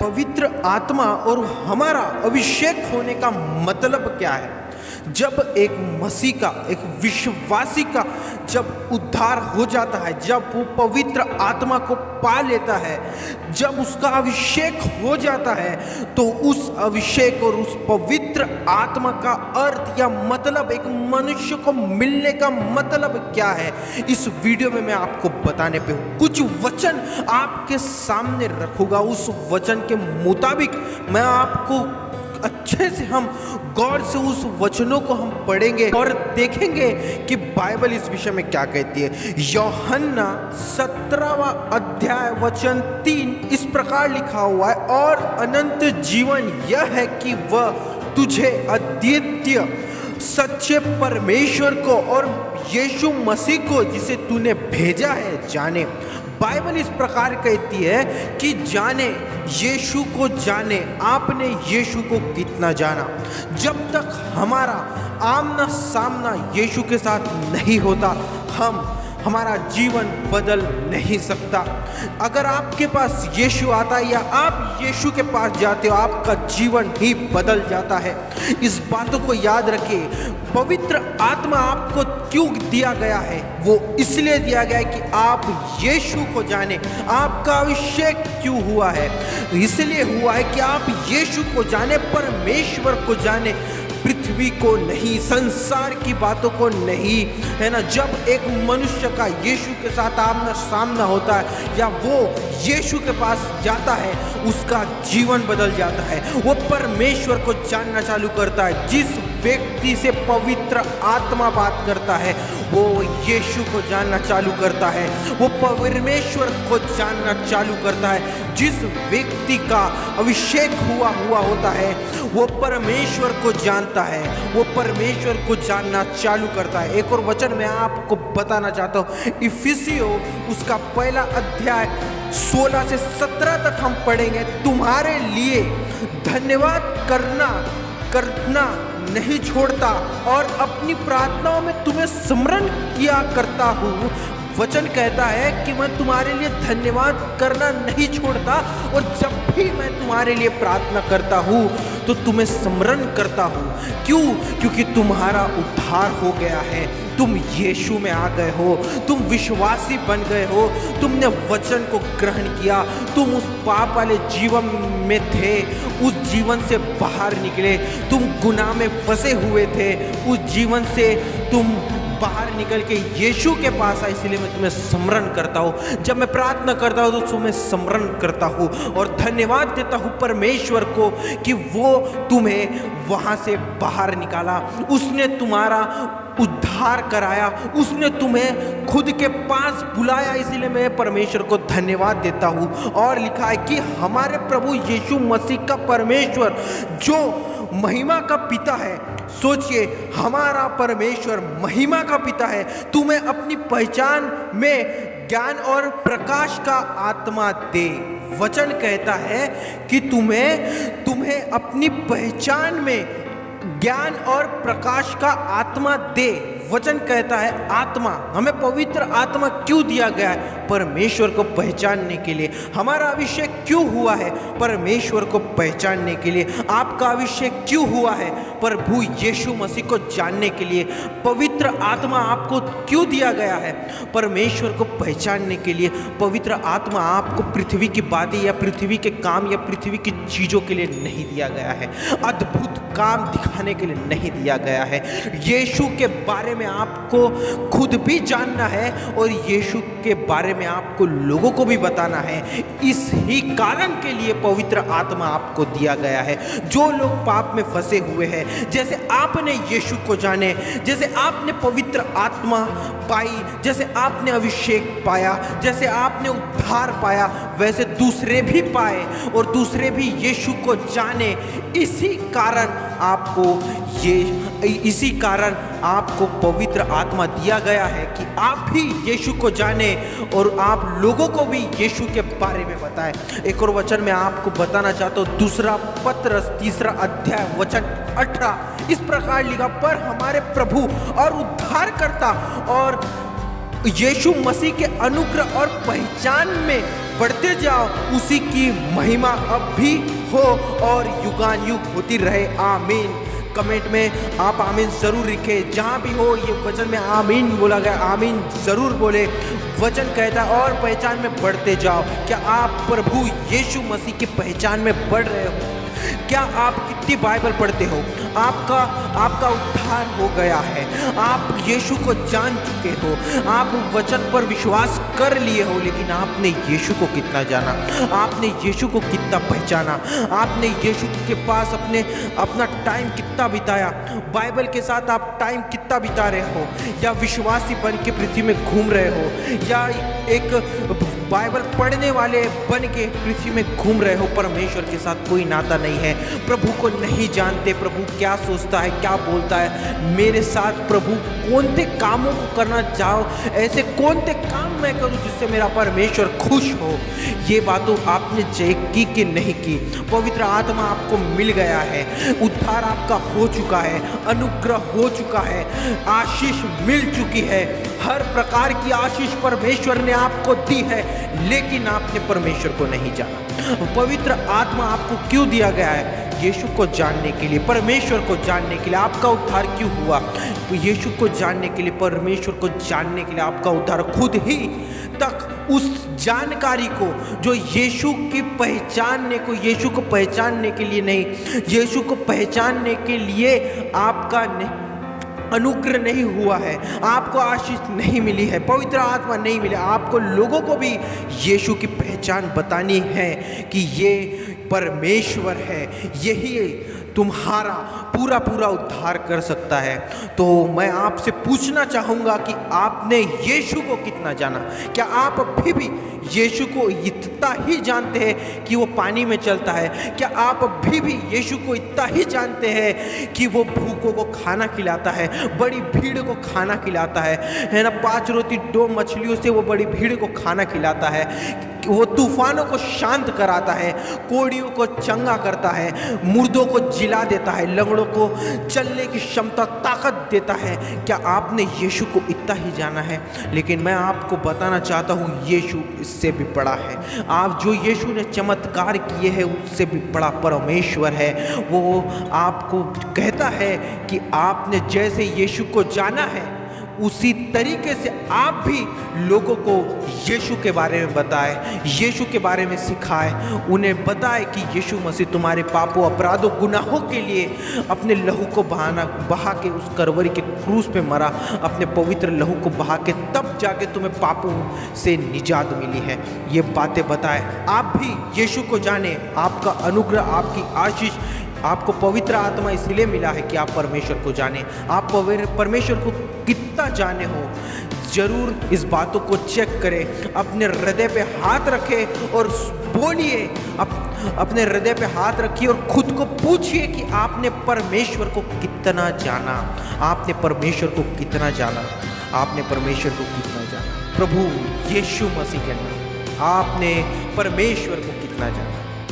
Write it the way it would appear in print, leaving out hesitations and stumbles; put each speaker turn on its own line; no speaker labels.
पवित्र आत्मा और हमारा अभिषेक होने का मतलब क्या है। जब एक मसीह का, एक विश्वासी का जब उद्धार हो जाता है, जब वो पवित्र आत्मा को पा लेता है, जब उसका अभिषेक हो जाता है, तो उस अभिषेक और उस पवित्र आत्मा का अर्थ या मतलब, एक मनुष्य को मिलने का मतलब क्या है, इस वीडियो में मैं आपको बताने पे हूँ। कुछ वचन आपके सामने रखूंगा, उस वचन के मुताबिक मैं आपको अच्छे से, हम गौर से उस वचनों को हम पढ़ेंगे और देखेंगे कि बाइबल इस विषय में क्या कहती है। यूहन्ना 17वां अध्याय वचन 3 इस प्रकार लिखा हुआ है, और अनंत जीवन यह है कि वह तुझे अद्वितीय सच्चे परमेश्वर को और यीशु मसीह को जिसे तूने भेजा है जाने। बाइबल इस प्रकार कहती है कि जाने, यीशु को जाने। आपने यीशु को कितना जाना? जब तक हमारा आमना सामना यीशु के साथ नहीं होता, हमारा जीवन बदल नहीं सकता। अगर आपके पास यीशु आता है या आप यीशु के पास जाते हो, आपका जीवन ही बदल जाता है। इस बातों को याद रखिए। पवित्र आत्मा आपको क्यों दिया गया है? वो इसलिए दिया गया है कि आप यीशु को जाने। आपका अभिषेक क्यों हुआ है? इसलिए हुआ है कि आप यीशु को जाने, परमेश्वर को जाने, पृथ्वी को नहीं, संसार की बातों को नहीं, है ना। जब एक मनुष्य का यीशु के साथ आमना सामना होता है या वो यीशु के पास जाता है, उसका जीवन बदल जाता है। वो परमेश्वर को जानना चालू करता है। जिस व्यक्ति से पवित्र आत्मा बात करता है, वो यीशु को जानना चालू करता है, वो परमेश्वर को जानना चालू करता है। जिस व्यक्ति का अभिषेक हुआ होता है, वो परमेश्वर को जानता है, वो परमेश्वर को जानना चालू करता है। एक और वचन मैं आपको बताना चाहता हूँ, इफिसियों उसका 1 अध्याय 16 से 17 तक हम पढ़ेंगे। तुम्हारे लिए धन्यवाद करना नहीं छोड़ता और अपनी प्रार्थनाओं में तुम्हें स्मरण किया करता हूँ। वचन कहता है कि मैं तुम्हारे लिए धन्यवाद करना नहीं छोड़ता, और जब भी मैं तुम्हारे लिए प्रार्थना करता हूँ तो तुम्हें स्मरण करता हूँ। क्यों? क्योंकि तुम्हारा उद्धार हो गया है, तुम यीशु में आ गए हो, तुम विश्वासी बन गए हो, तुमने वचन को ग्रहण किया, तुम उस पाप वाले जीवन में थे, उस जीवन से बाहर निकले, तुम गुनाह में फंसे हुए थे, उस जीवन से तुम बाहर निकल के यीशु के पास आए। इसलिए मैं तुम्हें स्मरण करता हूँ। जब मैं प्रार्थना करता हूँ तो तुम्हें स्मरण करता हूँ और धन्यवाद देता हूँ परमेश्वर को कि वो तुम्हें वहाँ से बाहर निकाला, उसने तुम्हारा उद्धार कराया, उसने तुम्हें खुद के पास बुलाया। इसीलिए मैं परमेश्वर को धन्यवाद देता हूँ। और लिखा है कि हमारे प्रभु यीशु मसीह का परमेश्वर जो महिमा का पिता है, सोचिए, हमारा परमेश्वर महिमा का पिता है, तुम्हें अपनी पहचान में ज्ञान और प्रकाश का आत्मा दे। वचन कहता है कि तुम्हें अपनी पहचान में ज्ञान और प्रकाश का आत्मा दे। वचन कहता है आत्मा, हमें पवित्र आत्मा क्यों दिया गया है? परमेश्वर को पहचानने के लिए। हमारा अभिषेक क्यों हुआ है? परमेश्वर को पहचानने के लिए। आपका अभिषेक क्यों हुआ है? प्रभु यीशु मसीह को जानने के लिए। पवित्र आत्मा आपको क्यों दिया गया है? परमेश्वर को पहचानने के लिए। पवित्र आत्मा आपको पृथ्वी की बातें या पृथ्वी के काम या पृथ्वी की चीज़ों के लिए नहीं दिया गया है, अद्भुत काम दिखाने के लिए नहीं दिया गया है। यीशु के बारे में आपको खुद भी जानना है और यीशु के बारे में आपको लोगों को भी बताना है। इस ही कारण के लिए पवित्र आत्मा आपको दिया गया है। जो लोग पाप में फंसे हुए हैं, जैसे आपने यीशु को जाने, जैसे आपने पवित्र आत्मा पाई, जैसे आपने अभिषेक पाया, जैसे आपने उद्धार पाया, वैसे दूसरे भी पाए और दूसरे भी यीशु को जाने। इसी कारण आपको पवित्र आत्मा दिया गया है कि आप भी यीशु को जाने और आप लोगों को भी यीशु के बारे में बताएं। एक और वचन मैं आपको बताना चाहता हूँ, 2 पतरस 3 अध्याय वचन 18 इस प्रकार लिखा, पर हमारे प्रभु और उद्धारकर्ता और यीशु मसीह के अनुग्रह और पहचान में बढ़ते जाओ, उसी की महिमा अब भी हो और युगान युग होती रहे। आमीन। कमेंट में आप आमीन ज़रूर लिखें। जहाँ भी हो ये वचन में आमीन बोला गया, आमीन ज़रूर बोले। वचन कहता है और पहचान में बढ़ते जाओ। क्या आप प्रभु यीशु मसीह की पहचान में बढ़ रहे हो? क्या आप कितनी बाइबल पढ़ते हो? आपका उद्धार हो गया है, आप यीशु को जान चुके हो, आप वचन पर विश्वास कर लिए हो, लेकिन आपने यीशु को कितना जाना? आपने यीशु को कितना पहचाना? आपने यीशु के पास अपना टाइम कितना बिताया? बाइबल के साथ आप टाइम कितना बिता रहे हो? या विश्वासी बन के पृथ्वी में घूम रहे हो, या एक बाइबल पढ़ने वाले बन के पृथ्वी में घूम रहे हो? परमेश्वर के साथ कोई नाता नहीं है, प्रभु को नहीं जानते, प्रभु क्या सोचता है, क्या बोलता है मेरे साथ, प्रभु कौन से कामों को करना चाहो, ऐसे कौन से काम मैं करूं जिससे मेरा परमेश्वर खुश हो। ये बातों आपने की कि नहीं की? पवित्र आत्मा आपको मिल गया है, उद्धार आपका हो चुका है, अनुग्रह हो चुका है, आशीष मिल चुकी है, हर प्रकार की आशीष परमेश्वर ने आपको दी है, लेकिन आपने परमेश्वर को नहीं जाना। पवित्र आत्मा आपको क्यों दिया गया है? यीशु को जानने के लिए, परमेश्वर को जानने के लिए। आपका उद्धार क्यों हुआ? तो यीशु को जानने के लिए, परमेश्वर को जानने के लिए। आपका उद्धार खुद ही तक उस जानकारी को जो यीशु की पहचानने को, यीशु को पहचानने के लिए नहीं, यीशु को पहचानने के लिए आपका अनुग्रह नहीं हुआ है, आपको आशीष नहीं मिली है, पवित्र आत्मा नहीं मिला। आपको लोगों को भी यीशु की पहचान बतानी है कि ये परमेश्वर है, यही तुम्हारा पूरा पूरा उद्धार कर सकता है। तो मैं आपसे पूछना चाहूँगा कि आपने यीशु को कितना जाना? क्या आप अभी भी यीशु को इतना ही जानते हैं कि वो पानी में चलता है? क्या आप अभी भी यीशु को इतना ही जानते हैं कि वो भूखों को खाना खिलाता है, बड़ी भीड़ को खाना खिलाता है ना? 5 रोटी 2 मछलियों से वो बड़ी भीड़ को खाना खिलाता है, वो तूफानों को शांत कराता है, कोड़ियों को चंगा करता है, मुर्दों को जिला देता है, लंगड़ों को चलने की क्षमता, ताकत देता है। क्या आपने यीशु को इतना ही जाना है? लेकिन मैं आपको बताना चाहता हूँ, यीशु इससे भी बड़ा है। आप जो यीशु ने चमत्कार किए हैं उससे भी बड़ा परमेश्वर है। वो आपको कहता है कि आपने जैसे यीशु को जाना है उसी तरीके से आप भी लोगों को यीशु के बारे में बताएं, यीशु के बारे में सिखाएं, उन्हें बताएं कि यीशु मसीह तुम्हारे पापों, अपराधों, गुनाहों के लिए अपने लहू को बहा के उस करवरी के क्रूस पे मरा, अपने पवित्र लहू को बहा के तब जाके तुम्हें पापों से निजात मिली है। ये बातें बताएं। आप भी यीशु को जाने, आपका अनुग्रह, आपकी आशीष, आपको पवित्र आत्मा इसलिए मिला है कि आप परमेश्वर को जाने। आप परमेश्वर को कितना जाने हो, जरूर इस बातों को चेक करें, अपने हृदय पे हाथ रखें और बोलिए, अपने हृदय पे हाथ रखिए और खुद को पूछिए कि आपने परमेश्वर को कितना जाना? आपने परमेश्वर को कितना जाना? आपने परमेश्वर को कितना जाना? प्रभु यीशु मसीह के नाम आपने परमेश्वर को कितना जाना?